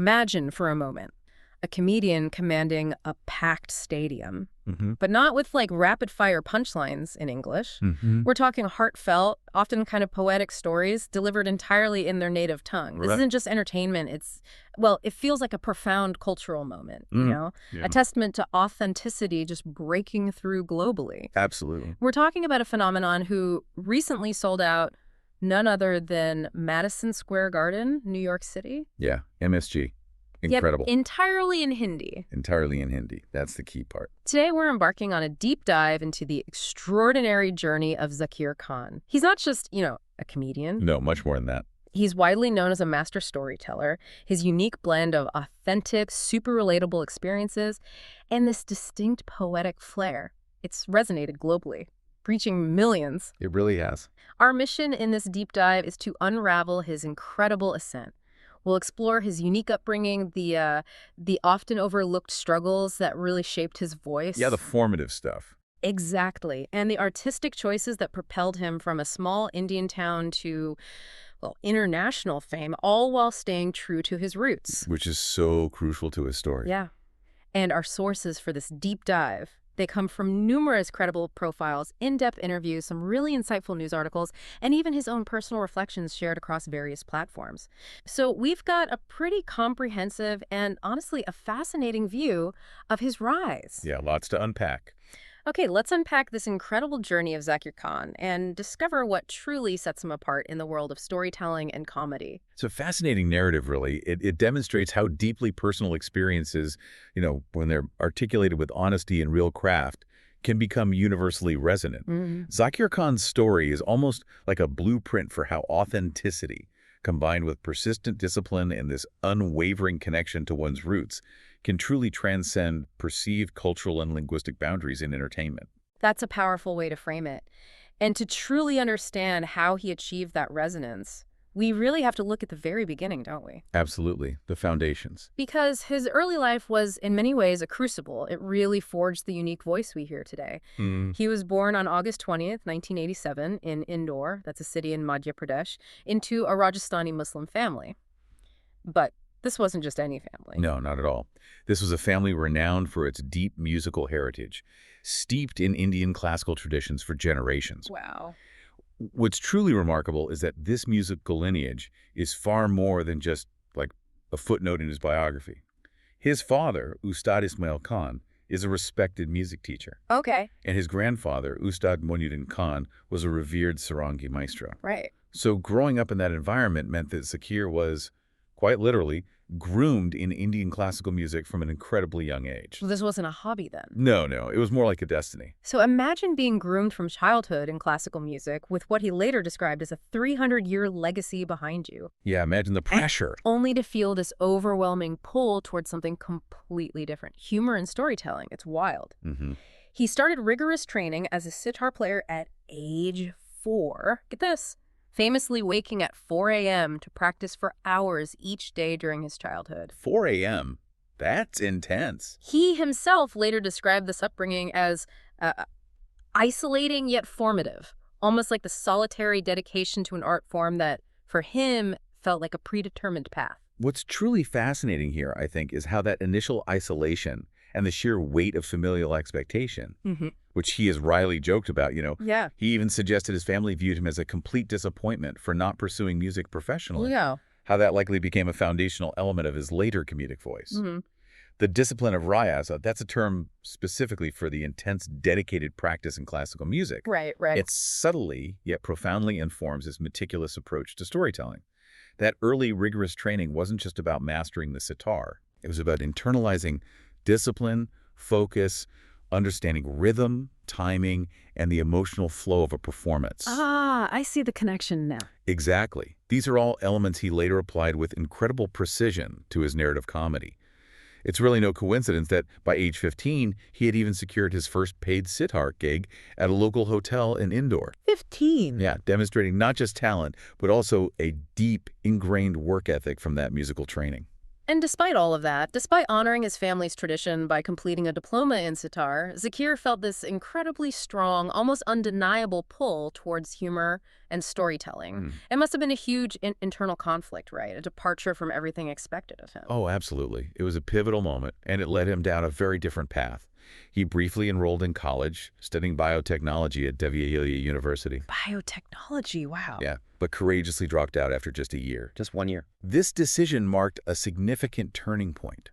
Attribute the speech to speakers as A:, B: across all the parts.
A: Imagine for a moment a comedian commanding a packed stadium,
B: Mm-hmm.
A: but not with like rapid-fire punchlines in English.
B: Mm-hmm.
A: We're talking heartfelt, often kind of poetic stories delivered entirely in their native tongue. This
B: Right.
A: isn't just entertainment. It feels like a profound cultural moment, you know?
B: Yeah.
A: A testament to authenticity just breaking through globally.
B: Absolutely.
A: We're talking about a phenomenon who recently sold out none other than Madison Square Garden, New York City.
B: Yeah, MSG. Incredible.
A: Yep, entirely in Hindi.
B: Entirely in Hindi. That's the key part.
A: Today, we're embarking on a deep dive into the extraordinary journey of Zakir Khan. He's not just, a comedian.
B: No, much more than that.
A: He's widely known as a master storyteller. His unique blend of authentic, super relatable experiences and this distinct poetic flair. It's resonated globally, reaching millions.
B: It really has.
A: Our mission in this deep dive is to unravel his incredible ascent. We'll explore his unique upbringing, the often overlooked struggles that really shaped his voice.
B: Yeah, the formative stuff.
A: Exactly. And the artistic choices that propelled him from a small Indian town to, international fame, all while staying true to his roots.
B: Which is so crucial to his story.
A: Yeah. And our sources for this deep dive, they come from numerous credible profiles, in-depth interviews, some really insightful news articles, and even his own personal reflections shared across various platforms. So we've got a pretty comprehensive and honestly a fascinating view of his rise.
B: Yeah, lots to unpack.
A: Okay, let's unpack this incredible journey of Zakir Khan and discover what truly sets him apart in the world of storytelling and comedy.
B: It's a fascinating narrative, really. It demonstrates how deeply personal experiences, when they're articulated with honesty and real craft, can become universally resonant. Zakir Khan's story is almost like a blueprint for how authenticity, combined with persistent discipline and this unwavering connection to one's roots, can truly transcend perceived cultural and linguistic boundaries in entertainment.
A: That's a powerful way to frame it. And to truly understand how he achieved that resonance, we really have to look at the very beginning, don't we?
B: Absolutely. The foundations.
A: Because his early life was, in many ways, a crucible. It really forged the unique voice we hear today. He was born on August 20th, 1987, in Indore, that's a city in Madhya Pradesh, into a Rajasthani Muslim family. But this wasn't just any family.
B: No, not at all. This was a family renowned for its deep musical heritage, steeped in Indian classical traditions for generations.
A: Wow.
B: What's truly remarkable is that this musical lineage is far more than just like a footnote in his biography. His father, Ustad Ismail Khan, is a respected music teacher.
A: Okay.
B: And his grandfather, Ustad Moinuddin Khan, was a revered sarangi maestro.
A: Right.
B: So growing up in that environment meant that Zakir was, quite literally, groomed in Indian classical music from an incredibly young age.
A: So this wasn't a hobby then?
B: No, it was more like a destiny.
A: So imagine being groomed from childhood in classical music with what he later described as a 300-year legacy behind you.
B: Yeah, imagine the pressure.
A: Only to feel this overwhelming pull towards something completely different. Humor and storytelling. It's wild. He started rigorous training as a sitar player at age 4. Get this. Famously waking at 4 a.m. to practice for hours each day during his childhood.
B: 4 a.m.? That's intense.
A: He himself later described this upbringing as isolating yet formative, almost like the solitary dedication to an art form that, for him, felt like a predetermined path.
B: What's truly fascinating here, I think, is how that initial isolation and the sheer weight of familial expectation, which he has wryly joked about,
A: Yeah.
B: He even suggested his family viewed him as a complete disappointment for not pursuing music professionally.
A: Yeah.
B: How that likely became a foundational element of his later comedic voice. The discipline of riyaz, that's a term specifically for the intense, dedicated practice in classical music.
A: Right.
B: It subtly, yet profoundly informs his meticulous approach to storytelling. That early, rigorous training wasn't just about mastering the sitar. It was about internalizing discipline, focus, understanding rhythm, timing, and the emotional flow of a performance.
A: Ah, I see the connection now.
B: Exactly. These are all elements he later applied with incredible precision to his narrative comedy. It's really no coincidence that by age 15, he had even secured his first paid sitar gig at a local hotel in Indore.
A: 15?
B: Yeah, demonstrating not just talent, but also a deep, ingrained work ethic from that musical training.
A: And despite all of that, despite honoring his family's tradition by completing a diploma in sitar, Zakir felt this incredibly strong, almost undeniable pull towards humor and storytelling. It must have been a huge internal conflict, right? A departure from everything expected of him.
B: Oh, absolutely. It was a pivotal moment, and it led him down a very different path. He briefly enrolled in college, studying biotechnology at Devi University.
A: Biotechnology, wow.
B: Yeah, but courageously dropped out after just a year.
C: Just 1 year.
B: This decision marked a significant turning point.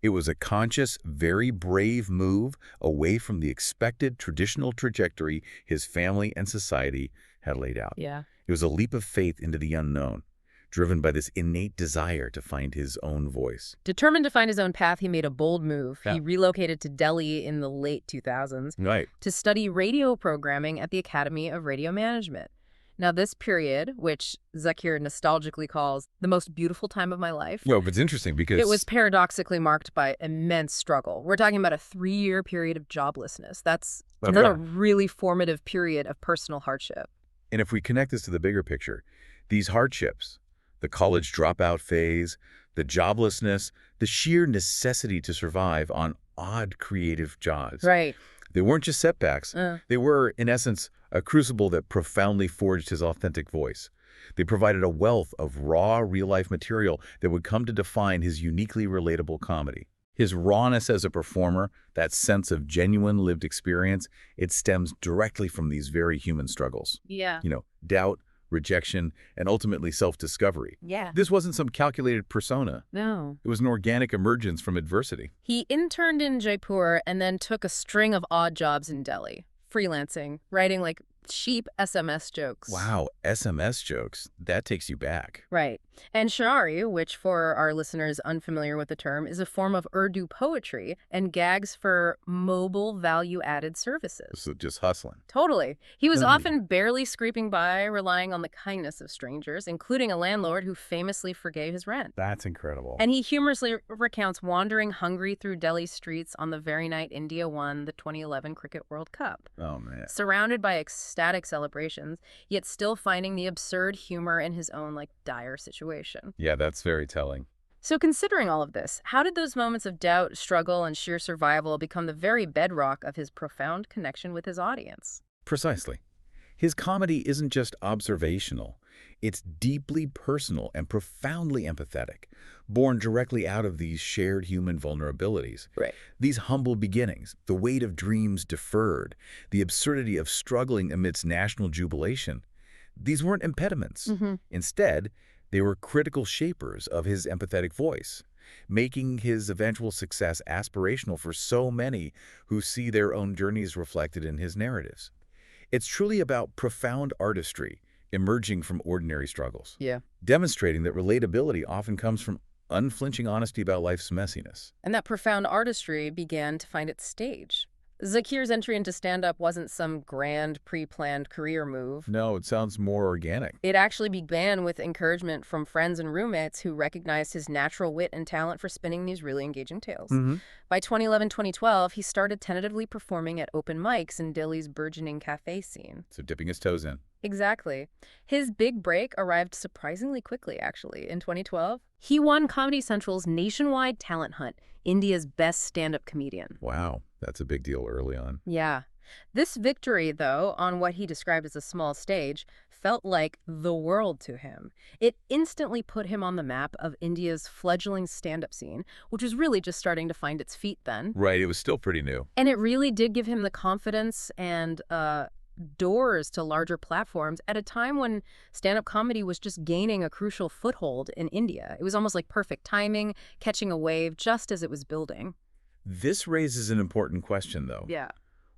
B: It was a conscious, very brave move away from the expected traditional trajectory his family and society had laid out.
A: Yeah.
B: It was a leap of faith into the unknown, driven by this innate desire to find his own voice.
A: Determined to find his own path, he made a bold move.
B: Yeah.
A: He relocated to Delhi in the late 2000s
B: Right.
A: to study radio programming at the Academy of Radio Management. Now, this period, which Zakir nostalgically calls the most beautiful time of my life,
B: Well, but it's interesting because
A: it was paradoxically marked by immense struggle. We're talking about a 3-year period of joblessness. That's a really formative period of personal hardship.
B: And if we connect this to the bigger picture, these hardships, the college dropout phase, the joblessness, the sheer necessity to survive on odd creative jobs.
A: Right.
B: They weren't just setbacks. They were, in essence, a crucible that profoundly forged his authentic voice. They provided a wealth of raw, real-life material that would come to define his uniquely relatable comedy. His rawness as a performer, that sense of genuine lived experience, it stems directly from these very human struggles.
A: Yeah.
B: Doubt, rejection, and ultimately self-discovery.
A: Yeah.
B: This wasn't some calculated persona.
A: No.
B: It was an organic emergence from adversity.
A: He interned in Jaipur and then took a string of odd jobs in Delhi, freelancing, writing like cheap SMS jokes.
B: Wow, SMS jokes. That takes you back.
A: Right. And Shari, which for our listeners unfamiliar with the term, is a form of Urdu poetry and gags for mobile value-added services.
B: So just hustling.
A: Totally. He was often barely scraping by, relying on the kindness of strangers, including a landlord who famously forgave his rent.
B: That's incredible.
A: And he humorously recounts wandering hungry through Delhi streets on the very night India won the 2011 Cricket World Cup.
B: Oh, man.
A: Surrounded by ecstatic celebrations, yet still finding the absurd humor in his own, dire situation.
B: Yeah, that's very telling.
A: So considering all of this, how did those moments of doubt, struggle, and sheer survival become the very bedrock of his profound connection with his audience?
B: Precisely. His comedy isn't just observational. It's deeply personal and profoundly empathetic, born directly out of these shared human vulnerabilities.
A: Right.
B: These humble beginnings, the weight of dreams deferred, the absurdity of struggling amidst national jubilation, these weren't impediments. Instead, they were critical shapers of his empathetic voice, making his eventual success aspirational for so many who see their own journeys reflected in his narratives. It's truly about profound artistry emerging from ordinary struggles.
A: Yeah.
B: Demonstrating that relatability often comes from unflinching honesty about life's messiness.
A: And that profound artistry began to find its stage. Zakir's entry into stand-up wasn't some grand, pre-planned career move.
B: No, it sounds more organic.
A: It actually began with encouragement from friends and roommates who recognized his natural wit and talent for spinning these really engaging tales. By 2011-2012, he started tentatively performing at open mics in Delhi's burgeoning cafe scene.
B: So dipping his toes in.
A: Exactly. His big break arrived surprisingly quickly, actually. In 2012, he won Comedy Central's nationwide talent hunt, India's best stand-up comedian.
B: Wow, that's a big deal early on.
A: Yeah. This victory, though, on what he described as a small stage, felt like the world to him. It instantly put him on the map of India's fledgling stand-up scene, which was really just starting to find its feet then.
B: Right, it was still pretty new.
A: And it really did give him the confidence and doors to larger platforms at a time when stand-up comedy was just gaining a crucial foothold in India. It was almost like perfect timing, catching a wave just as it was building.
B: This raises an important question, though.
A: Yeah.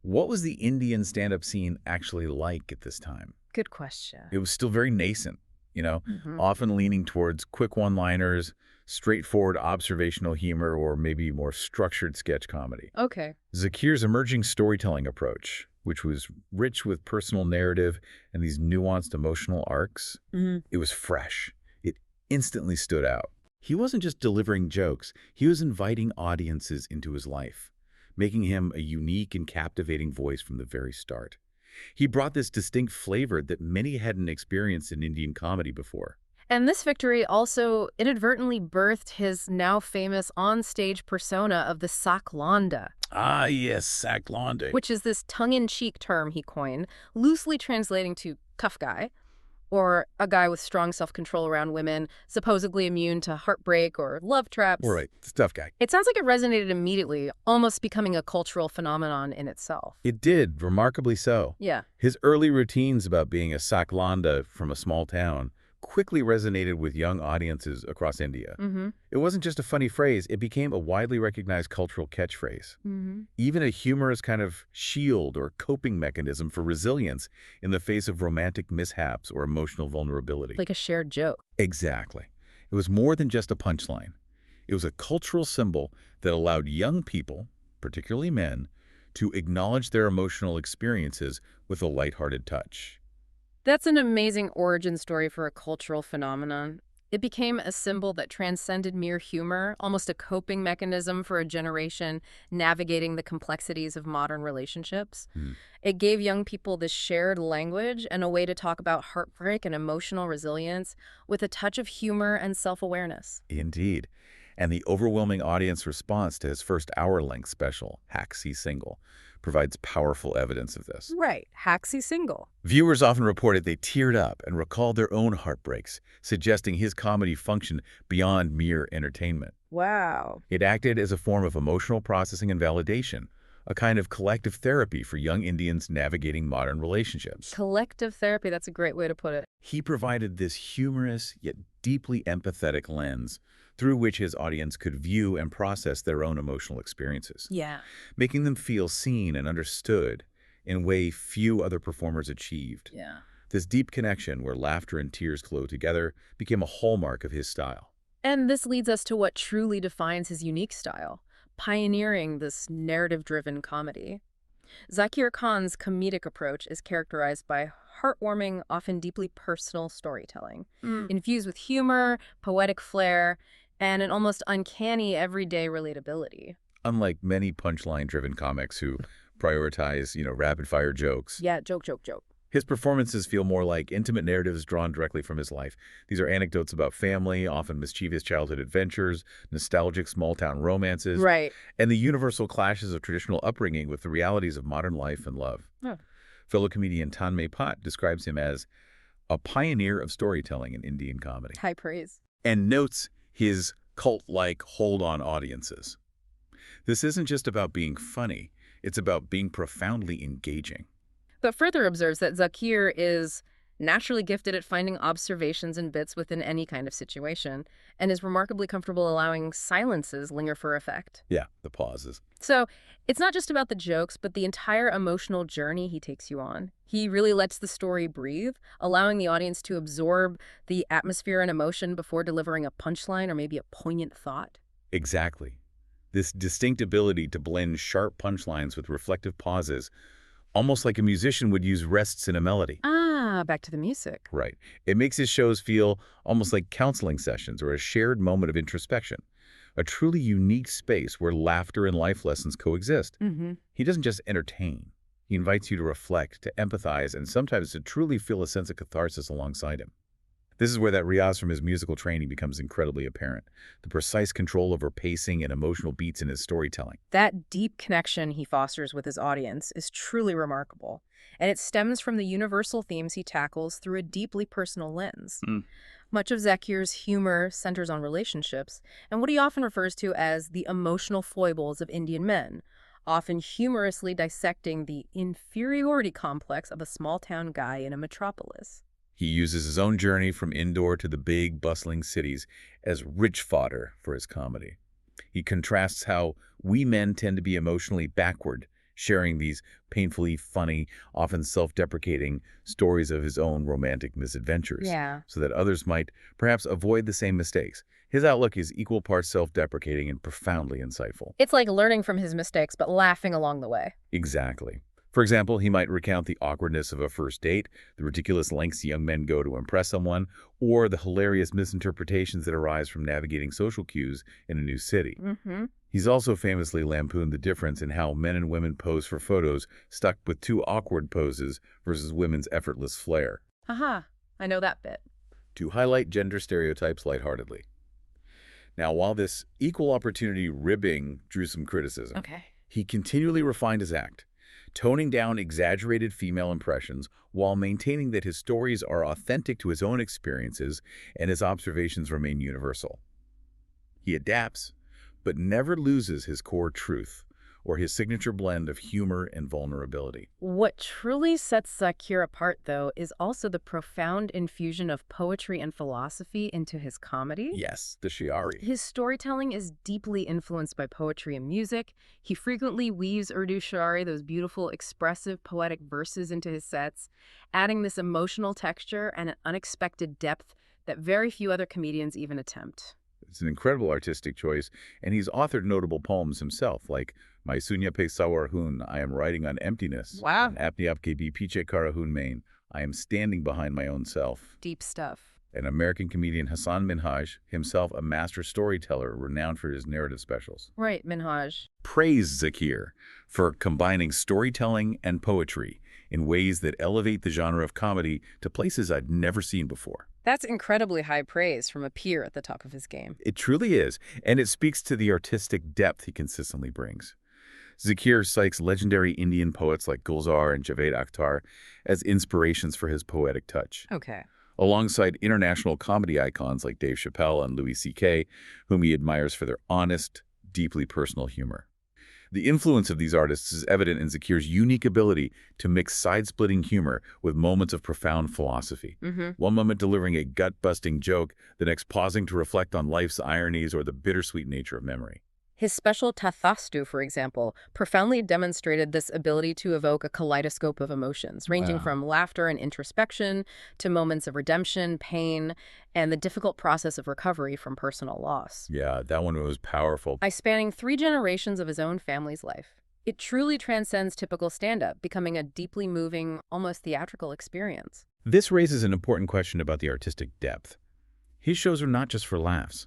B: What was the Indian stand-up scene actually like at this time?
A: Good question.
B: It was still very nascent, often leaning towards quick one-liners, straightforward observational humor, or maybe more structured sketch comedy.
A: Okay.
B: Zakir's emerging storytelling approach, which was rich with personal narrative and these nuanced emotional arcs, it was fresh. It instantly stood out. He wasn't just delivering jokes, he was inviting audiences into his life, making him a unique and captivating voice from the very start. He brought this distinct flavor that many hadn't experienced in Indian comedy before.
A: And this victory also inadvertently birthed his now famous on-stage persona of the Sakht Launda,
B: Ah, yes, Sakht Launda.
A: which is this tongue-in-cheek term he coined, loosely translating to tough guy, or a guy with strong self-control around women, supposedly immune to heartbreak or love traps.
B: All right, it's a tough guy.
A: It sounds like it resonated immediately, almost becoming a cultural phenomenon in itself.
B: It did, remarkably so.
A: Yeah.
B: His early routines about being a Sakht Launda from a small town quickly resonated with young audiences across India. It wasn't just a funny phrase, it became a widely recognized cultural catchphrase. Even a humorous kind of shield or coping mechanism for resilience in the face of romantic mishaps or emotional vulnerability.
A: Like a shared joke.
B: Exactly. It was more than just a punchline. It was a cultural symbol that allowed young people, particularly men, to acknowledge their emotional experiences with a lighthearted touch.
A: That's an amazing origin story for a cultural phenomenon. It became a symbol that transcended mere humor, almost a coping mechanism for a generation navigating the complexities of modern relationships. It gave young people this shared language and a way to talk about heartbreak and emotional resilience with a touch of humor and self-awareness.
B: Indeed. And the overwhelming audience response to his first hour-length special, Haq Se Single, provides powerful evidence of this.
A: Right, Haq Se Single.
B: Viewers often reported they teared up and recalled their own heartbreaks, suggesting his comedy functioned beyond mere entertainment.
A: Wow.
B: It acted as a form of emotional processing and validation, a kind of collective therapy for young Indians navigating modern relationships.
A: Collective therapy, that's a great way to put it.
B: He provided this humorous yet deeply empathetic lens through which his audience could view and process their own emotional experiences,
A: Yeah.
B: making them feel seen and understood in a way few other performers achieved.
A: Yeah.
B: This deep connection, where laughter and tears flow together, became a hallmark of his style.
A: And this leads us to what truly defines his unique style, pioneering this narrative-driven comedy. Zakir Khan's comedic approach is characterized by heartwarming, often deeply personal storytelling, infused with humor, poetic flair, and an almost uncanny everyday relatability.
B: Unlike many punchline-driven comics who prioritize, rapid-fire jokes,
A: Yeah, joke, joke, joke.
B: his performances feel more like intimate narratives drawn directly from his life. These are anecdotes about family, often mischievous childhood adventures, nostalgic small-town romances,
A: Right.
B: and the universal clashes of traditional upbringing with the realities of modern life and love.
A: Huh.
B: Fellow comedian Tanmay Pat describes him as a pioneer of storytelling in Indian comedy,
A: High praise.
B: and notes his cult-like hold-on audiences. This isn't just about being funny, it's about being profoundly engaging.
A: But further observes that Zakir is naturally gifted at finding observations and bits within any kind of situation, and is remarkably comfortable allowing silences linger for effect.
B: Yeah, the pauses.
A: So it's not just about the jokes, but the entire emotional journey he takes you on. He really lets the story breathe, allowing the audience to absorb the atmosphere and emotion before delivering a punchline or maybe a poignant thought.
B: Exactly. This distinct ability to blend sharp punchlines with reflective pauses, almost like a musician would use rests in a melody.
A: Ah, back to the music.
B: Right. It makes his shows feel almost like counseling sessions or a shared moment of introspection, a truly unique space where laughter and life lessons coexist. He doesn't just entertain. He invites you to reflect, to empathize, and sometimes to truly feel a sense of catharsis alongside him. This is where that riaz from his musical training becomes incredibly apparent, the precise control over pacing and emotional beats in his storytelling.
A: That deep connection he fosters with his audience is truly remarkable, and it stems from the universal themes he tackles through a deeply personal lens. Much of Zakir's humor centers on relationships and what he often refers to as the emotional foibles of Indian men, often humorously dissecting the inferiority complex of a small-town guy in a metropolis.
B: He uses his own journey from Indore to the big, bustling cities as rich fodder for his comedy. He contrasts how we men tend to be emotionally backward, sharing these painfully funny, often self-deprecating stories of his own romantic misadventures, so that others might perhaps avoid the same mistakes. His outlook is equal parts self-deprecating and profoundly insightful.
A: It's like learning from his mistakes, but laughing along the way.
B: Exactly. For example, he might recount the awkwardness of a first date, the ridiculous lengths young men go to impress someone, or the hilarious misinterpretations that arise from navigating social cues in a new city. He's also famously lampooned the difference in how men and women pose for photos stuck with two awkward poses versus women's effortless flair.
A: Haha, I know that bit.
B: to highlight gender stereotypes lightheartedly. Now, while this equal opportunity ribbing drew some criticism,
A: Okay.
B: he continually refined his act, toning down exaggerated female impressions while maintaining that his stories are authentic to his own experiences and his observations remain universal. He adapts, but never loses his core truth or his signature blend of humor and vulnerability.
A: What truly sets Zakir apart, though, is also the profound infusion of poetry and philosophy into his comedy.
B: Yes, the Shi'ari.
A: His storytelling is deeply influenced by poetry and music. He frequently weaves Urdu Shi'ari, those beautiful, expressive, poetic verses, into his sets, adding this emotional texture and an unexpected depth that very few other comedians even attempt.
B: It's an incredible artistic choice, and he's authored notable poems himself, like "My Sunya Pe Sawar Hun," I am riding on emptiness.
A: Wow.
B: And "Apni Apke Bhi Piche Kara Hun Main," I am standing behind my own self.
A: Deep stuff.
B: And American comedian Hassan Minhaj, himself a master storyteller renowned for his narrative specials,
A: Right, Minhaj.
B: praised Zakir for combining storytelling and poetry in ways that elevate the genre of comedy to places I'd never seen before.
A: That's incredibly high praise from a peer at the top of his game.
B: It truly is, and it speaks to the artistic depth he consistently brings. Zakir cites legendary Indian poets like Gulzar and Javed Akhtar as inspirations for his poetic touch,
A: Okay.
B: alongside international comedy icons like Dave Chappelle and Louis C.K., whom he admires for their honest, deeply personal humor. The influence of these artists is evident in Zakir's unique ability to mix side-splitting humor with moments of profound philosophy. One moment delivering a gut-busting joke, the next pausing to reflect on life's ironies or the bittersweet nature of memory.
A: His special Tathastu, for example, profoundly demonstrated this ability to evoke a kaleidoscope of emotions, ranging
B: Wow.
A: from laughter and introspection to moments of redemption, pain, and the difficult process of recovery from personal loss.
B: Yeah, that one was powerful.
A: By spanning 3 generations of his own family's life, it truly transcends typical stand-up, becoming a deeply moving, almost theatrical experience.
B: This raises an important question about the artistic depth. His shows are not just for laughs.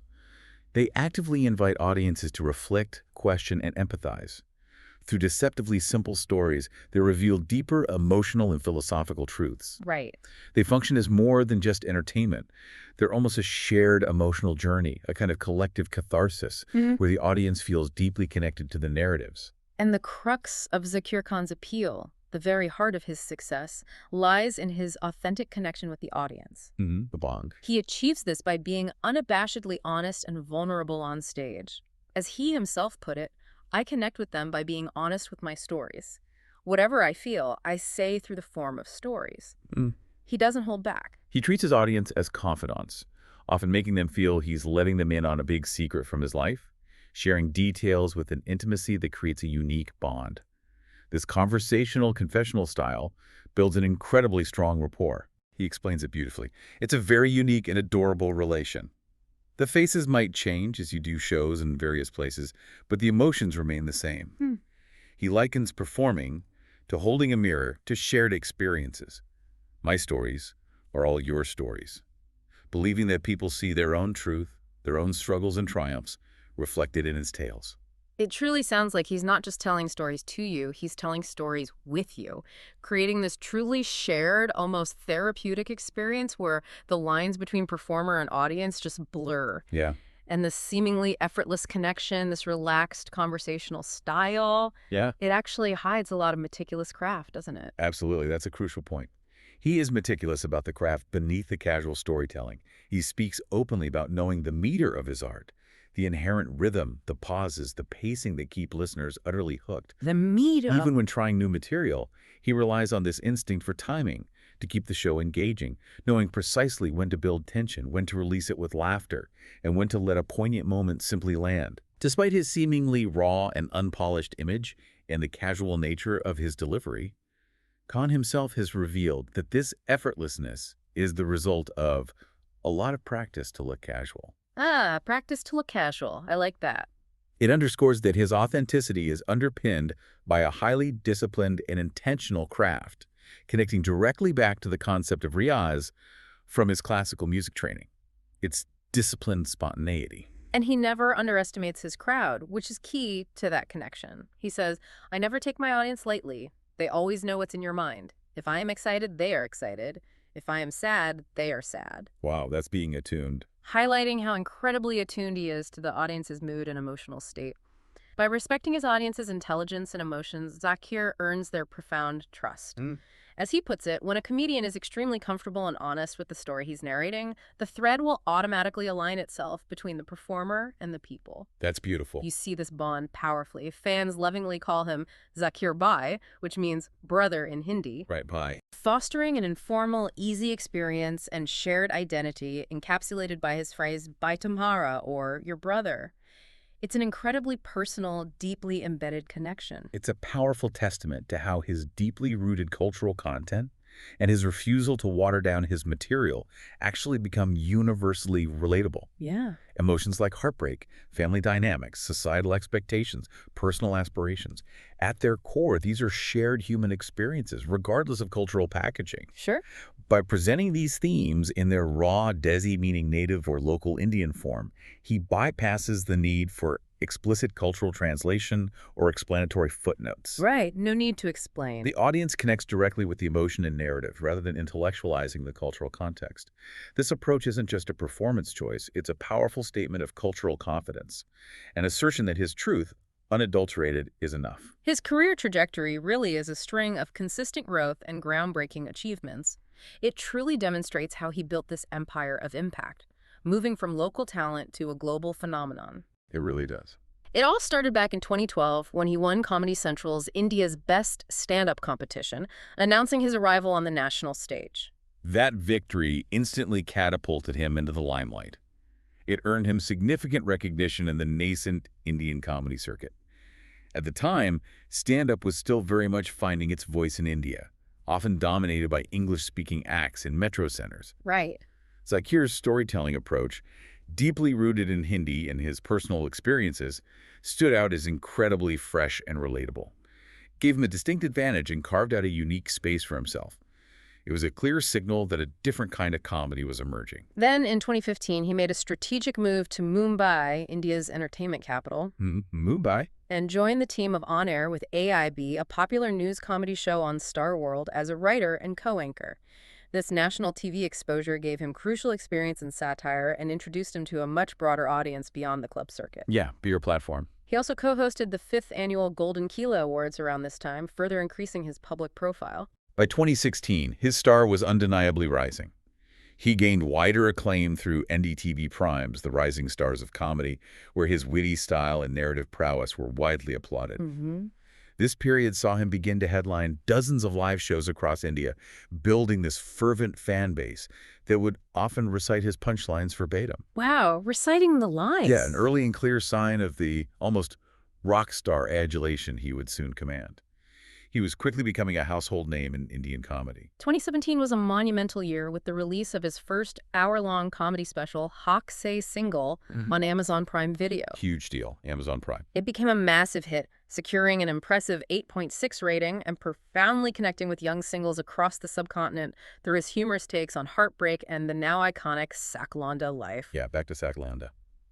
B: They actively invite audiences to reflect, question, and empathize. Through deceptively simple stories, they reveal deeper emotional and philosophical truths.
A: Right.
B: They function as more than just entertainment. They're almost a shared emotional journey, a kind of collective catharsis, where the audience feels deeply connected to the narratives.
A: And the crux of Zakir Khan's appeal, the very heart of his success, lies in his authentic connection with the audience.
B: The bond.
A: He achieves this by being unabashedly honest and vulnerable on stage. As he himself put it, I connect with them by being honest with my stories. Whatever I feel, I say through the form of stories. He doesn't hold back.
B: He treats his audience as confidants, often making them feel he's letting them in on a big secret from his life, sharing details with an intimacy that creates a unique bond. This conversational, confessional style builds an incredibly strong rapport. He explains it beautifully. It's a very unique and adorable relation. The faces might change as you do shows in various places, but the emotions remain the same. He likens performing to holding a mirror to shared experiences. My stories are all your stories. Believing that people see their own truth, their own struggles and triumphs, reflected in his tales.
A: It truly sounds like he's not just telling stories to you, he's telling stories with you, creating this truly shared, almost therapeutic experience where the lines between performer and audience just blur.
B: Yeah.
A: And this seemingly effortless connection, this relaxed conversational style,
B: Yeah.
A: it actually hides a lot of meticulous craft, doesn't it?
B: Absolutely. That's a crucial point. He is meticulous about the craft beneath the casual storytelling. He speaks openly about knowing the meter of his art, the inherent rhythm, the pauses, the pacing that keep listeners utterly hooked.
A: The meat of...
B: Even when trying new material, he relies on this instinct for timing to keep the show engaging, knowing precisely when to build tension, when to release it with laughter, and when to let a poignant moment simply land. Despite his seemingly raw and unpolished image and the casual nature of his delivery, Khan himself has revealed that this effortlessness is the result of a lot of practice to look casual.
A: Practice to look casual. I like that.
B: It underscores that his authenticity is underpinned by a highly disciplined and intentional craft, connecting directly back to the concept of riyaz from his classical music training. It's disciplined spontaneity.
A: And he never underestimates his crowd, which is key to that connection. He says, I never take my audience lightly. They always know what's in your mind. If I am excited, they are excited. If I am sad, they are sad.
B: Wow, that's being attuned.
A: Highlighting how incredibly attuned he is to the audience's mood and emotional state. By respecting his audience's intelligence and emotions, Zakir earns their profound trust. As he puts it, when a comedian is extremely comfortable and honest with the story he's narrating, the thread will automatically align itself between the performer and the people.
B: That's beautiful.
A: You see this bond powerfully. Fans lovingly call him Zakir Bhai, which means brother in Hindi.
B: Right, bye.
A: Fostering an informal, easy experience and shared identity encapsulated by his phrase, Bhai tumhara, or your brother. It's an incredibly personal, deeply embedded connection.
B: It's a powerful testament to how his deeply rooted cultural content and his refusal to water down his material actually become universally relatable.
A: Yeah.
B: Emotions like heartbreak, family dynamics, societal expectations, personal aspirations. At their core, these are shared human experiences, regardless of cultural packaging.
A: Sure.
B: By presenting these themes in their raw, Desi meaning native or local Indian form, he bypasses the need for explicit cultural translation or explanatory footnotes.
A: Right. No need to explain.
B: The audience connects directly with the emotion and narrative rather than intellectualizing the cultural context. This approach isn't just a performance choice, it's a powerful statement of cultural confidence, an assertion that his truth, unadulterated, is enough.
A: His career trajectory really is a string of consistent growth and groundbreaking achievements. It truly demonstrates how he built this empire of impact, moving from local talent to a global phenomenon.
B: It really does.
A: It all started back in 2012 when he won Comedy Central's India's Best Stand-Up competition, announcing his arrival on the national stage.
B: That victory instantly catapulted him into the limelight. It earned him significant recognition in the nascent Indian comedy circuit. At the time, stand-up was still very much finding its voice in India, often dominated by English-speaking acts in metro centers.
A: Right.
B: Zakir's storytelling approach, deeply rooted in Hindi and his personal experiences, stood out as incredibly fresh and relatable. It gave him a distinct advantage and carved out a unique space for himself. It was a clear signal that a different kind of comedy was emerging.
A: Then, in 2015, he made a strategic move to Mumbai, India's entertainment capital,
B: Mumbai?
A: and joined the team of On Air with AIB, a popular news comedy show on Star World, as a writer and co-anchor. This national TV exposure gave him crucial experience in satire and introduced him to a much broader audience beyond the club circuit.
B: Yeah, bigger platform.
A: He also co-hosted the 5th annual Golden Kilo Awards around this time, further increasing his public profile.
B: By 2016, his star was undeniably rising. He gained wider acclaim through NDTV Prime's The Rising Stars of Comedy, where his witty style and narrative prowess were widely applauded. This period saw him begin to headline dozens of live shows across India, building this fervent fan base that would often recite his punchlines verbatim.
A: Wow, reciting the lines.
B: Yeah, an early and clear sign of the almost rock star adulation he would soon command. He was quickly becoming a household name in Indian comedy.
A: 2017 was a monumental year with the release of his first hour-long comedy special, Haq Se Single, on Amazon Prime Video.
B: Huge deal, Amazon Prime.
A: It became a massive hit, securing an impressive 8.6 rating and profoundly connecting with young singles across the subcontinent through his humorous takes on heartbreak and the now iconic Sakht Launda life.
B: Yeah, back to Sakht Launda.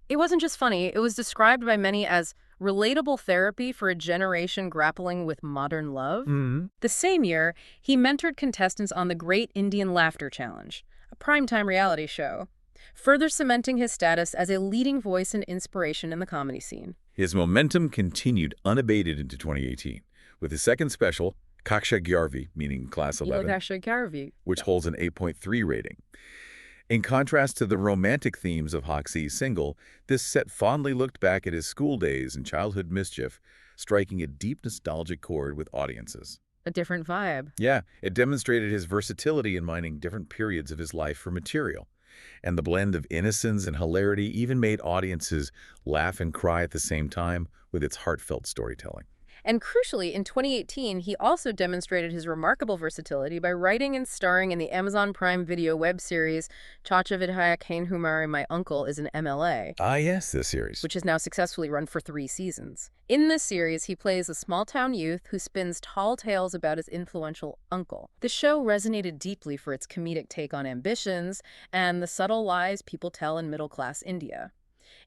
A: It wasn't just funny, it was described by many as relatable therapy for a generation grappling with modern love. The same year, he mentored contestants on the Great Indian Laughter Challenge, a primetime reality show, further cementing his status as a leading voice and inspiration in the comedy scene.
B: His momentum continued unabated into 2018, with his second special, Kaksha Gyarvi, meaning Class 11,
A: Kaksha Gyarvi,
B: which holds an 8.3 rating. In contrast to the romantic themes of Haq Se Single, this set fondly looked back at his school days and childhood mischief, striking a deep nostalgic chord with audiences.
A: A different vibe.
B: Yeah, it demonstrated his versatility in mining different periods of his life for material. And the blend of innocence and hilarity even made audiences laugh and cry at the same time with its heartfelt storytelling.
A: And crucially, in 2018, he also demonstrated his remarkable versatility by writing and starring in the Amazon Prime Video web series Chacha Vidhayak Hain Humare, My Uncle is an MLA.
B: Ah, yes, this series.
A: Which has now successfully run for 3 seasons. In this series, he plays a small-town youth who spins tall tales about his influential uncle. The show resonated deeply for its comedic take on ambitions and the subtle lies people tell in middle-class India.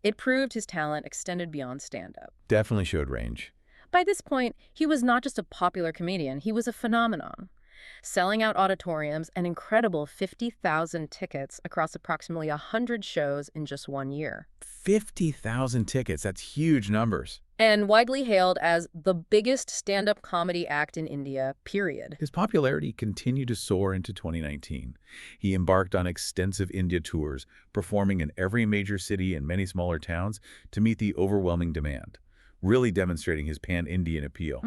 A: It proved his talent extended beyond stand-up.
B: Definitely showed range.
A: By this point, he was not just a popular comedian, he was a phenomenon. selling out auditoriums an incredible 50,000 tickets across approximately 100 shows in just 1 year.
B: 50,000 tickets. That's huge numbers.
A: And widely hailed as the biggest stand-up comedy act in India, period.
B: His popularity continued to soar into 2019. He embarked on extensive India tours, performing in every major city and many smaller towns to meet the overwhelming demand, really demonstrating his pan-Indian appeal.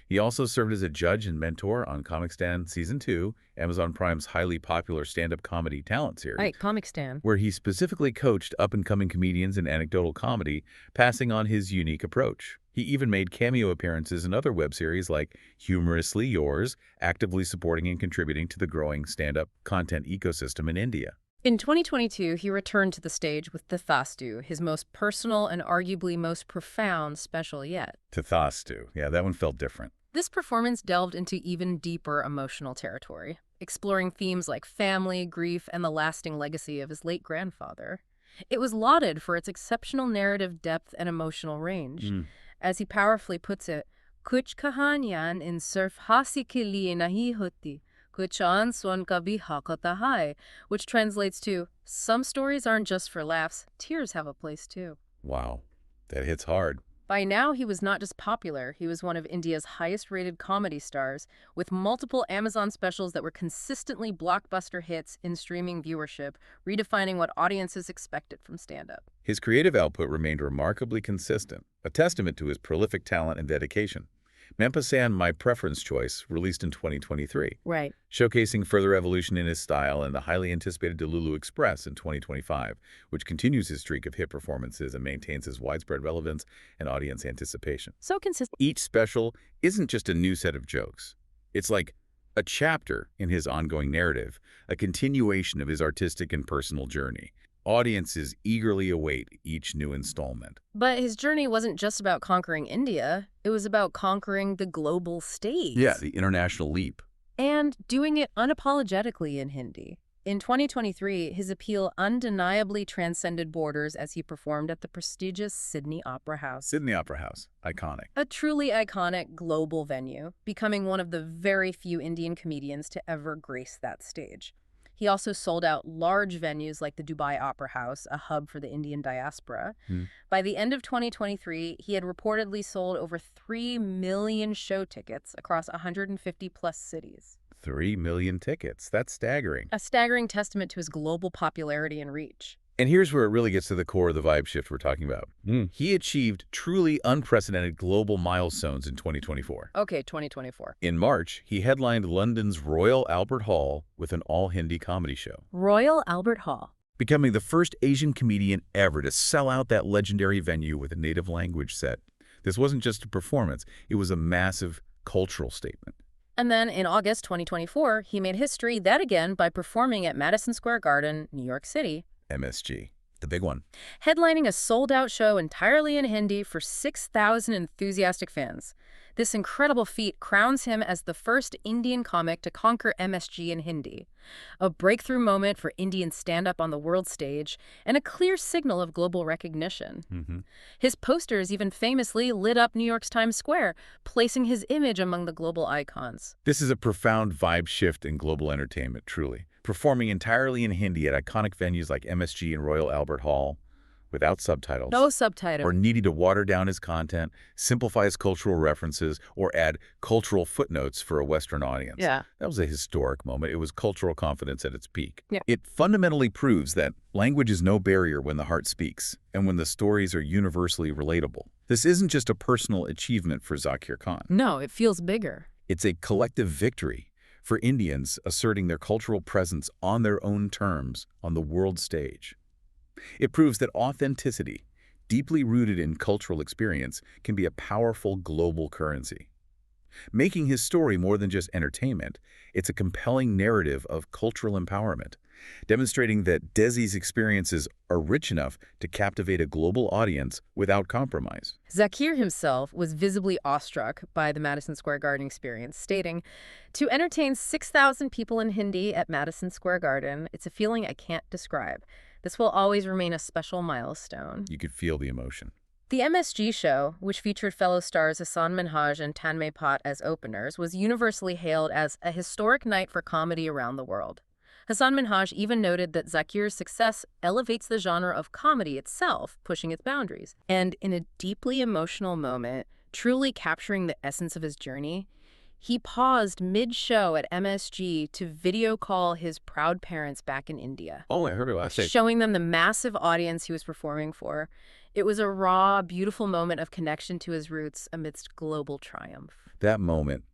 B: He also served as a judge and mentor on Comic Stand Season 2, Amazon Prime's highly popular stand-up comedy talent series.
A: Right, Comic Stand.
B: Where he specifically coached up-and-coming comedians in anecdotal comedy, passing on his unique approach. He even made cameo appearances in other web series like Humorously Yours, actively supporting and contributing to the growing stand-up content ecosystem in India.
A: In 2022, he returned to the stage with Tathastu, his most personal and arguably most profound special yet.
B: Tathastu. Yeah, that one felt different.
A: This performance delved into even deeper emotional territory, exploring themes like family, grief, and the lasting legacy of his late grandfather. It was lauded for its exceptional narrative depth and emotional range. As he powerfully puts it, "Kuch kahaniyan in sirf hasi ke liye nahi hoti, kuch aansuan ka bhi haq hota hai," which translates to, some stories aren't just for laughs, tears have a place too.
B: Wow, that hits hard.
A: By now, he was not just popular, he was one of India's highest-rated comedy stars, with multiple Amazon specials that were consistently blockbuster hits in streaming viewership, redefining what audiences expected from stand-up.
B: His creative output remained remarkably consistent, a testament to his prolific talent and dedication. Mempasan My Preference Choice, released in 2023.
A: Right.
B: Showcasing further evolution in his style, and the highly anticipated Delulu Express in 2025, which continues his streak of hit performances and maintains his widespread relevance and audience anticipation.
A: So consistent.
B: Each special isn't just a new set of jokes. It's like a chapter in his ongoing narrative, a continuation of his artistic and personal journey. Audiences eagerly await each new installment.
A: But his journey wasn't just about conquering India. It was about conquering the global stage.
B: Yeah, the international leap.
A: And doing it unapologetically in Hindi. In 2023, his appeal undeniably transcended borders as he performed at the prestigious Sydney Opera House.
B: Sydney Opera House. Iconic.
A: A truly iconic global venue, becoming one of the very few Indian comedians to ever grace that stage. He also sold out large venues like the Dubai Opera House, a hub for the Indian diaspora. By the end of 2023, he had reportedly sold over 3 million show tickets across 150-plus cities.
B: 3 million tickets. That's staggering.
A: A staggering testament to his global popularity and reach.
B: And here's where it really gets to the core of the vibe shift we're talking about. He achieved truly unprecedented global milestones in 2024.
A: Okay, 2024.
B: In March, he headlined London's Royal Albert Hall with an all-Hindi comedy show.
A: Royal Albert Hall.
B: Becoming the first Asian comedian ever to sell out that legendary venue with a native language set. This wasn't just a performance, it was a massive cultural statement.
A: And then in August 2024, he made history that again by performing at Madison Square Garden, New York City.
B: MSG, the big one.
A: Headlining a sold-out show entirely in Hindi for 6,000 enthusiastic fans. This incredible feat crowns him as the first Indian comic to conquer MSG in Hindi, a breakthrough moment for Indian stand-up on the world stage, and a clear signal of global recognition. His posters even famously lit up New York's Times Square, placing his image among the global icons.
B: This is a profound vibe shift in global entertainment, truly. Performing entirely in Hindi at iconic venues like MSG and Royal Albert Hall, without subtitles.
A: No subtitles.
B: Or needing to water down his content, simplify his cultural references, or add cultural footnotes for a Western audience.
A: Yeah.
B: That was a historic moment. It was cultural confidence at its peak.
A: Yeah.
B: It fundamentally proves that language is no barrier when the heart speaks, and when the stories are universally relatable. This isn't just a personal achievement for Zakir Khan.
A: No, it feels bigger.
B: It's a collective victory for Indians asserting their cultural presence on their own terms on the world stage. It proves that authenticity, deeply rooted in cultural experience, can be a powerful global currency. Making his story more than just entertainment, it's a compelling narrative of cultural empowerment, demonstrating that Desi's experiences are rich enough to captivate a global audience without compromise.
A: Zakir himself was visibly awestruck by the Madison Square Garden experience, stating, "To entertain 6,000 people in Hindi at Madison Square Garden, it's a feeling I can't describe. This will always remain a special milestone."
B: You could feel the emotion.
A: The MSG show, which featured fellow stars Hassan Minhaj and Tanmay Pat as openers, was universally hailed as a historic night for comedy around the world. Hassan Minhaj even noted that Zakir's success elevates the genre of comedy itself, pushing its boundaries. And in a deeply emotional moment, truly capturing the essence of his journey, he paused mid-show at MSG to video call his proud parents back in India,
B: Oh, I heard about that.
A: showing them the massive audience he was performing for. It was a raw, beautiful moment of connection to his roots amidst global triumph.
B: That moment,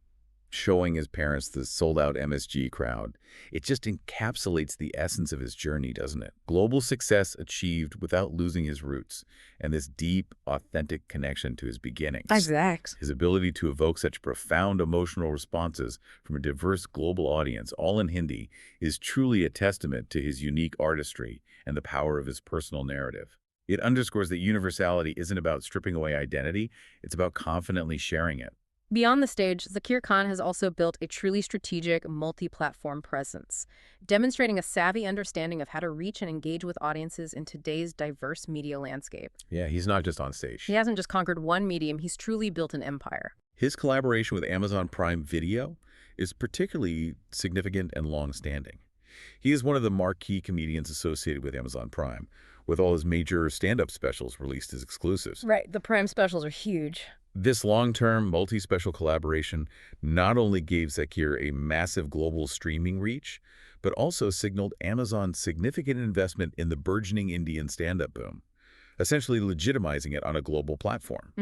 B: showing his parents the sold-out MSG crowd, it just encapsulates the essence of his journey, doesn't it? Global success achieved without losing his roots, and this deep, authentic connection to his beginnings.
A: Exact.
B: His ability to evoke such profound emotional responses from a diverse global audience, all in Hindi, is truly a testament to his unique artistry and the power of his personal narrative. It underscores that universality isn't about stripping away identity, it's about confidently sharing it.
A: Beyond the stage, Zakir Khan has also built a truly strategic, multi-platform presence, demonstrating a savvy understanding of how to reach and engage with audiences in today's diverse media landscape.
B: Yeah, he's not just on stage.
A: He hasn't just conquered one medium, he's truly built an empire.
B: His collaboration with Amazon Prime Video is particularly significant and long-standing. He is one of the marquee comedians associated with Amazon Prime, with all his major stand-up specials released as exclusives.
A: Right, the Prime specials are huge.
B: This long-term, multi-special collaboration not only gave Zakir a massive global streaming reach, but also signaled Amazon's significant investment in the burgeoning Indian stand-up boom, essentially legitimizing it on a global platform.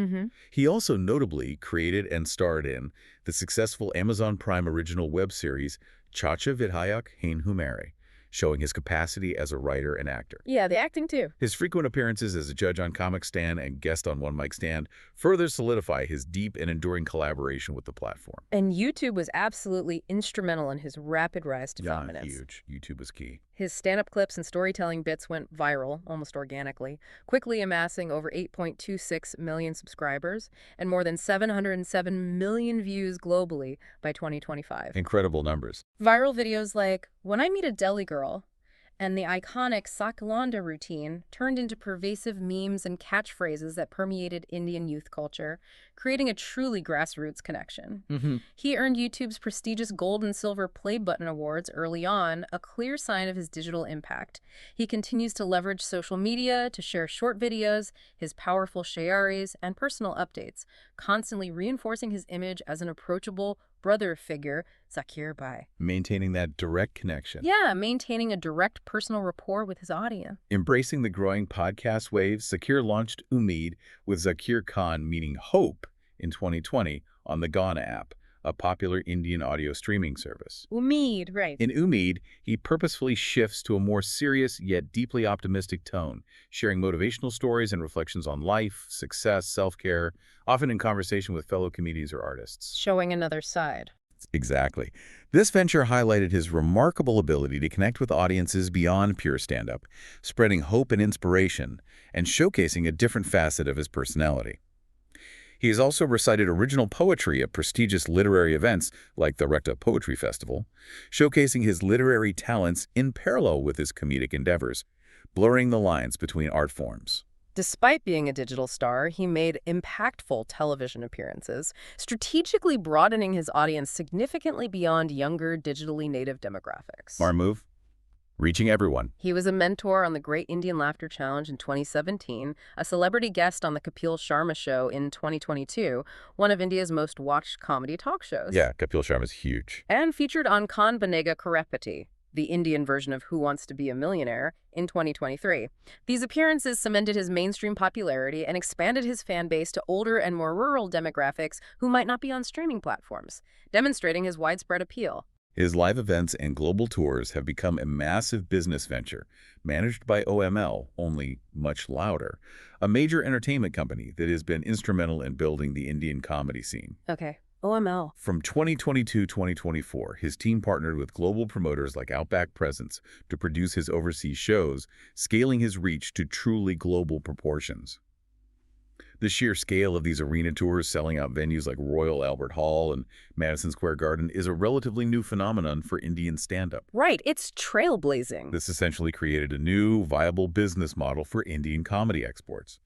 B: He also notably created and starred in the successful Amazon Prime original web series Chacha Vidhayak Hain Humare, showing his capacity as a writer and actor.
A: Yeah, the acting too.
B: His frequent appearances as a judge on Comic Stand and guest on One Mic Stand further solidify his deep and enduring collaboration with the platform.
A: And YouTube was absolutely instrumental in his rapid rise to prominence.
B: Huge. YouTube was key.
A: His stand-up clips and storytelling bits went viral almost organically, quickly amassing over 8.26 million subscribers and more than 707 million views globally by 2025.
B: Incredible numbers.
A: Viral videos like "When I Meet a Delhi Girl" and the iconic Sakht Launda routine turned into pervasive memes and catchphrases that permeated Indian youth culture, creating a truly grassroots connection. He earned YouTube's prestigious Gold and Silver Play Button Awards early on, a clear sign of his digital impact. He continues to leverage social media to share short videos, his powerful shayaris, and personal updates, constantly reinforcing his image as an approachable brother figure, Zakir Bhai.
B: Maintaining that direct connection.
A: Yeah, maintaining a direct personal rapport with his audience.
B: Embracing the growing podcast wave, Zakir launched Umeed with Zakir Khan, meaning hope, in 2020 on the Gaana app, a popular Indian audio streaming service.
A: Umeed, right.
B: In Umeed, he purposefully shifts to a more serious yet deeply optimistic tone, sharing motivational stories and reflections on life, success, self-care, often in conversation with fellow comedians or artists.
A: Showing another side.
B: Exactly. This venture highlighted his remarkable ability to connect with audiences beyond pure stand-up, spreading hope and inspiration, and showcasing a different facet of his personality. He has also recited original poetry at prestigious literary events like the Recta Poetry Festival, showcasing his literary talents in parallel with his comedic endeavors, blurring the lines between art forms.
A: Despite being a digital star, he made impactful television appearances, strategically broadening his audience significantly beyond younger, digitally native demographics.
B: Smart move. Reaching everyone.
A: He was a mentor on the Great Indian Laughter Challenge in 2017, a celebrity guest on the Kapil Sharma Show in 2022, one of India's most watched comedy talk shows.
B: Yeah, Kapil Sharma is huge.
A: And featured on Kaun Banega Crorepati, the Indian version of Who Wants to Be a Millionaire, in 2023. These appearances cemented his mainstream popularity and expanded his fan base to older and more rural demographics who might not be on streaming platforms, demonstrating his widespread appeal.
B: His live events and global tours have become a massive business venture, managed by OML, only much louder, a major entertainment company that has been instrumental in building the Indian comedy scene.
A: Okay, OML.
B: From 2022-2024, his team partnered with global promoters like Outback Presents to produce his overseas shows, scaling his reach to truly global proportions. The sheer scale of these arena tours selling out venues like Royal Albert Hall and Madison Square Garden is a relatively new phenomenon for Indian stand-up.
A: Right, it's trailblazing.
B: This essentially created a new, viable business model for Indian comedy exports,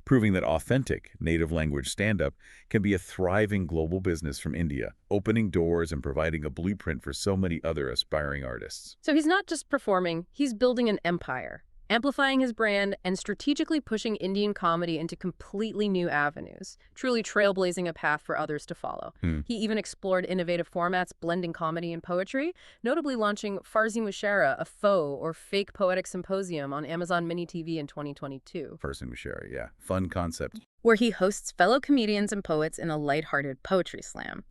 B: proving that authentic, native-language stand-up can be a thriving global business from India, opening doors and providing a blueprint for so many other aspiring artists.
A: So he's not just performing, he's building an empire, amplifying his brand and strategically pushing Indian comedy into completely new avenues, truly trailblazing a path for others to follow. He even explored innovative formats blending comedy and poetry, notably launching Farzi Mushaira, a faux or fake poetic symposium on Amazon Mini TV in 2022.
B: Farzi Mushaira, yeah. Fun concept.
A: Where he hosts fellow comedians and poets in a lighthearted poetry slam.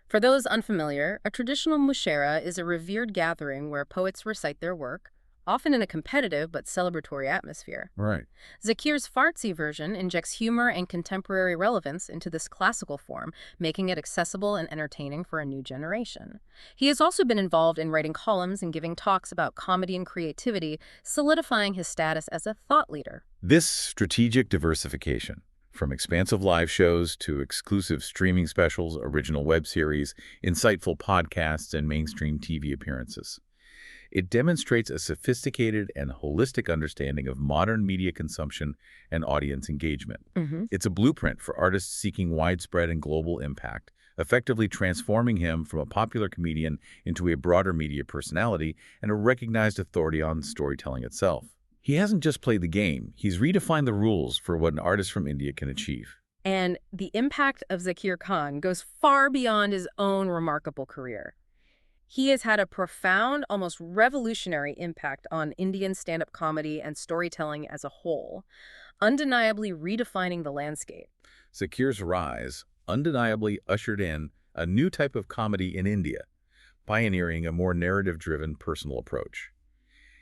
A: For those unfamiliar, a traditional mushaira is a revered gathering where poets recite their work, often in a competitive but celebratory atmosphere.
B: Right.
A: Zakir's Farsi version injects humor and contemporary relevance into this classical form, making it accessible and entertaining for a new generation. He has also been involved in writing columns and giving talks about comedy and creativity, solidifying his status as a thought leader.
B: This strategic diversification, from expansive live shows to exclusive streaming specials, original web series, insightful podcasts, and mainstream TV appearances, it demonstrates a sophisticated and holistic understanding of modern media consumption and audience engagement. It's a blueprint for artists seeking widespread and global impact, effectively transforming him from a popular comedian into a broader media personality and a recognized authority on storytelling itself. He hasn't just played the game, he's redefined the rules for what an artist from India can achieve.
A: And the impact of Zakir Khan goes far beyond his own remarkable career. He has had a profound, almost revolutionary impact on Indian stand-up comedy and storytelling as a whole, undeniably redefining the landscape.
B: Zakir's rise undeniably ushered in a new type of comedy in India, pioneering a more narrative-driven personal approach.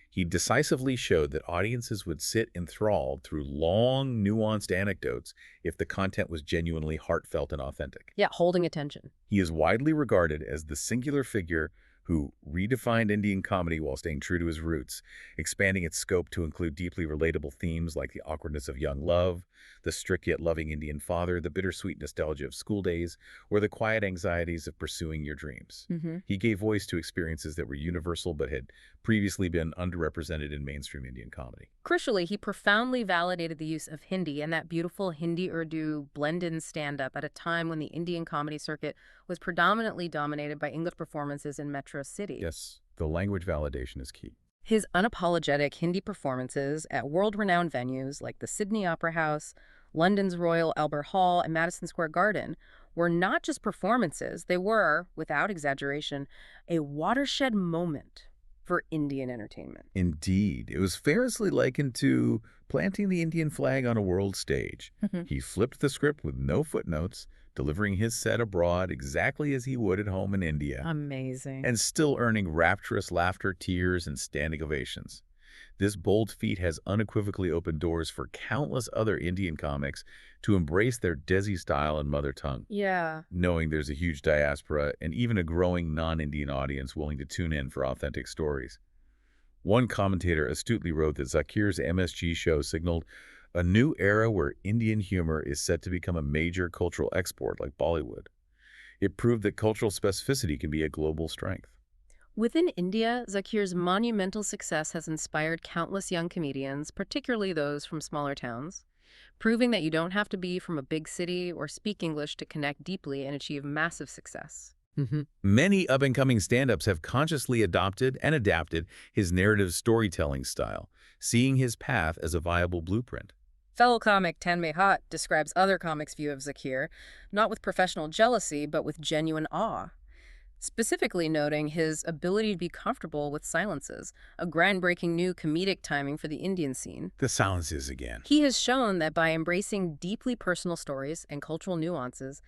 B: He decisively showed that audiences would sit enthralled through long, nuanced anecdotes if the content was genuinely heartfelt and authentic.
A: Yeah, holding attention.
B: He is widely regarded as the singular figure who redefined Indian comedy while staying true to his roots, expanding its scope to include deeply relatable themes like the awkwardness of young love, the strict yet loving Indian father, the bittersweet nostalgia of school days, or the quiet anxieties of pursuing your dreams. He gave voice to experiences that were universal but had previously been underrepresented in mainstream Indian comedy.
A: Crucially, he profoundly validated the use of Hindi and that beautiful Hindi-Urdu blend-in stand-up at a time when the Indian comedy circuit was predominantly dominated by English performances in metro cities.
B: Yes, the language validation is key.
A: His unapologetic Hindi performances at world-renowned venues like the Sydney Opera House, London's Royal Albert Hall, and Madison Square Garden were not just performances, they were, without exaggeration, a watershed moment for Indian entertainment.
B: Indeed. It was variously likened to planting the Indian flag on a world stage. He flipped the script with no footnotes, delivering his set abroad exactly as he would at home in India.
A: Amazing.
B: And still earning rapturous laughter, tears, and standing ovations. This bold feat has unequivocally opened doors for countless other Indian comics to embrace their Desi style and mother tongue.
A: Yeah.
B: Knowing there's a huge diaspora and even a growing non-Indian audience willing to tune in for authentic stories. One commentator astutely wrote that Zakir's MSG show signaled a new era where Indian humor is set to become a major cultural export like Bollywood. It proved that cultural specificity can be a global strength.
A: Within India, Zakir's monumental success has inspired countless young comedians, particularly those from smaller towns, proving that you don't have to be from a big city or speak English to connect deeply and achieve massive success.
B: Many up-and-coming stand-ups have consciously adopted and adapted his narrative storytelling style, seeing his path as a viable blueprint.
A: Fellow comic Tanmay Hatt describes other comics' view of Zakir, not with professional jealousy, but with genuine awe, specifically noting his ability to be comfortable with silences, a groundbreaking new comedic timing for the Indian scene.
B: The silences again.
A: He has shown that by embracing deeply personal stories and cultural nuances,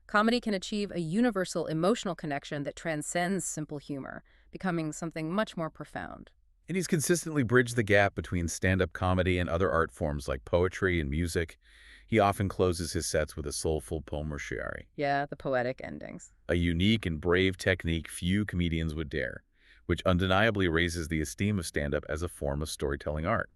A: comedy can achieve a universal emotional connection that transcends simple humor, becoming something much more profound.
B: And he's consistently bridged the gap between stand-up comedy and other art forms like poetry and music. He often closes his sets with a soulful poem or shiari.
A: Yeah, the poetic endings.
B: A unique and brave technique few comedians would dare, which undeniably raises the esteem of stand-up as a form of storytelling art.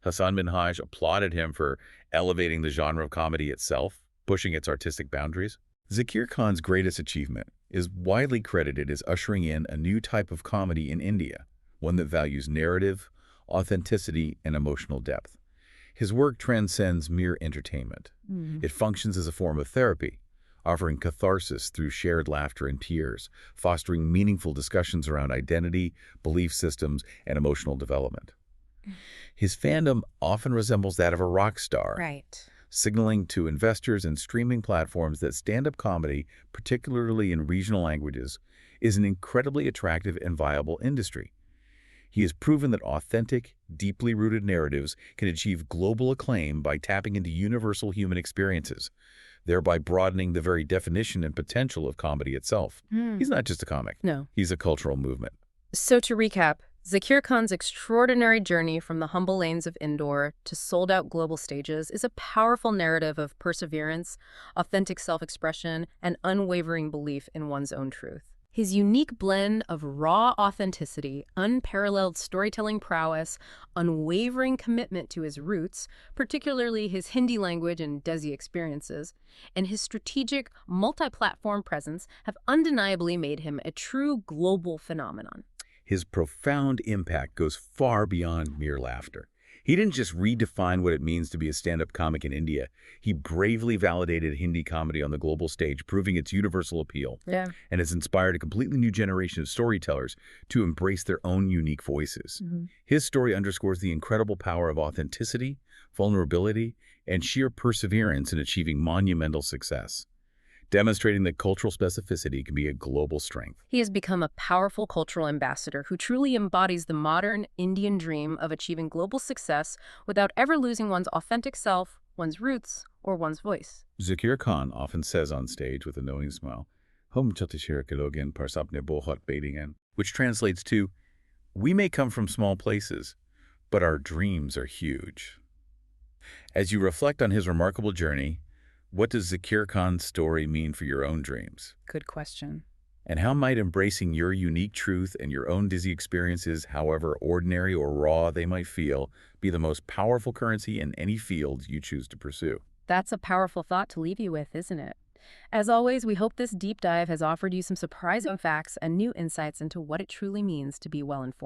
B: Hassan Minhaj applauded him for elevating the genre of comedy itself, pushing its artistic boundaries. Zakir Khan's greatest achievement is widely credited as ushering in a new type of comedy in India, one that values narrative, authenticity, and emotional depth. His work transcends mere entertainment. It functions as a form of therapy, offering catharsis through shared laughter and tears, fostering meaningful discussions around identity, belief systems, and emotional development. His fandom often resembles that of a rock star,
A: Right.
B: signaling to investors and streaming platforms that stand-up comedy, particularly in regional languages, is an incredibly attractive and viable industry. He has proven that authentic, deeply rooted narratives can achieve global acclaim by tapping into universal human experiences, thereby broadening the very definition and potential of comedy itself. He's not just a comic.
A: No.
B: He's a cultural movement.
A: So to recap, Zakir Khan's extraordinary journey from the humble lanes of Indore to sold-out global stages is a powerful narrative of perseverance, authentic self-expression, and unwavering belief in one's own truth. His unique blend of raw authenticity, unparalleled storytelling prowess, unwavering commitment to his roots, particularly his Hindi language and Desi experiences, and his strategic, multi-platform presence have undeniably made him a true global phenomenon.
B: His profound impact goes far beyond mere laughter. He didn't just redefine what it means to be a stand-up comic in India. He bravely validated Hindi comedy on the global stage, proving its universal appeal, and has inspired a completely new generation of storytellers to embrace their own unique voices. His story underscores the incredible power of authenticity, vulnerability, and sheer perseverance in achieving monumental success, demonstrating that cultural specificity can be a global strength.
A: He has become a powerful cultural ambassador who truly embodies the modern Indian dream of achieving global success without ever losing one's authentic self, one's roots, or one's voice.
B: Zakir Khan often says on stage with a knowing smile, "Hum Chhattisgarh ke log hain, par sapne bahut bade hain," which translates to, "We may come from small places, but our dreams are huge." As you reflect on his remarkable journey, what does Zakir Khan's story mean for your own dreams?
A: Good question.
B: And how might embracing your unique truth and your own dizzy experiences, however ordinary or raw they might feel, be the most powerful currency in any field you choose to pursue?
A: That's a powerful thought to leave you with, isn't it? As always, we hope this deep dive has offered you some surprising facts and new insights into what it truly means to be well-informed.